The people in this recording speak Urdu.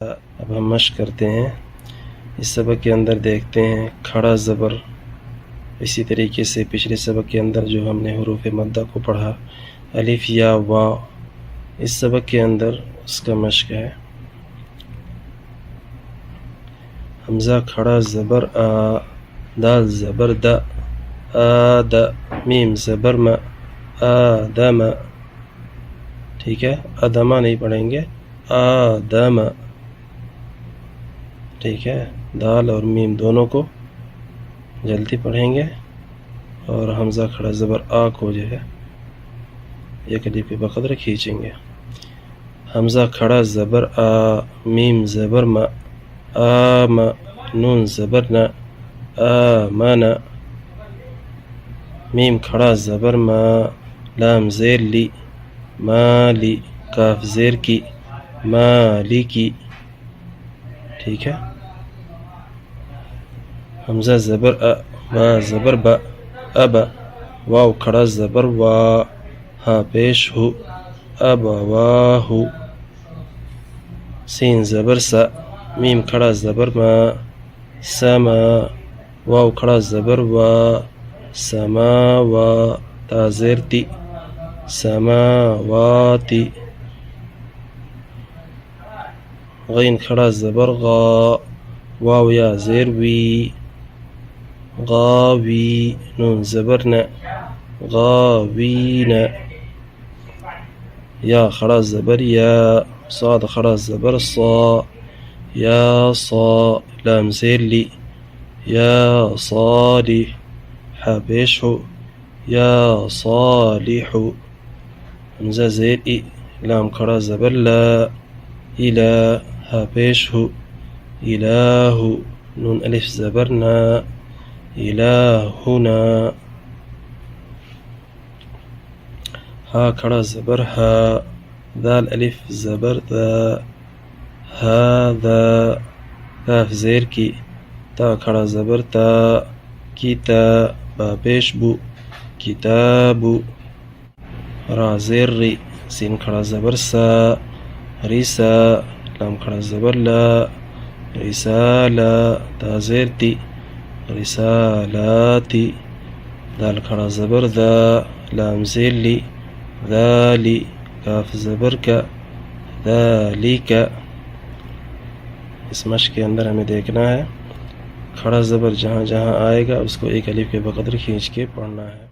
اب ہم مشق کرتے ہیں. اس سبق کے اندر دیکھتے ہیں کھڑا زبر. اسی طریقے سے پچھلے سبق کے اندر جو ہم نے حروف مدہ کو پڑھا الف یا وا، اس سبق کے اندر اس کا مشق ہے. حمزہ کھڑا زبر آ، دال زبر دا، آد، میم زبر ما، آدم. ٹھیک ہے، ادمہ نہیں پڑھیں گے، آدم. ٹھیک ہے، دال اور میم دونوں کو جلدی پڑھیں گے، اور حمزہ کھڑا زبر آ کو جو ہے ایک الف پہ بقدر کھینچیں گے. حمزہ کھڑا زبر آ، میم زبر ما، آم، نون زبر نا، آمن. میم کھڑا زبر ما، لام زیر لی، مالی، کاف زیر کی، مالی کی. ٹھیک ہے. حمزہ زبر ا، با زبر با، ابا. واو کھڑا زبر وا، ہا پیش ہو، ابواہو. سین زبر سا، میم کھڑا زبر ما، سما. واو کھڑا زبر وا، سماوا، تا زیر تی، سماواتی. غین کھڑا زبر غا، واو یا زیر وی، غاوی. نون زبر نا، غاوین. یا کھڑا زبر یا، صاد کھڑا زبر صا، یا صا. لام زیر لی، یا صالح. حا پیش ہو، یا صالح. حمزہ زیر ای، لام کھڑا زبر لا، الہ. ہا پیش ہو، الہ. نون الف زبر نا، الہنا. ہا کھڑا زبر ہا، دال الف زبر دا، ہاذا. کاف زیر کی، تا کھڑا زبر تا، کتا. با پیش بو، کتابو. را زیر ری، سین کھڑا زبر سا، ریسا. لام کھڑا زبر لا، رسالہ. تا زیر تی، رسالاتی. دال کھڑا زبر دا، لام زیر لی، ذالی. کاف زبر کا، ذالک. اس مشق کے اندر ہمیں دیکھنا ہے کھڑا زبر جہاں جہاں آئے گا اس کو ایک الف کے بقدر کھینچ کے پڑھنا ہے.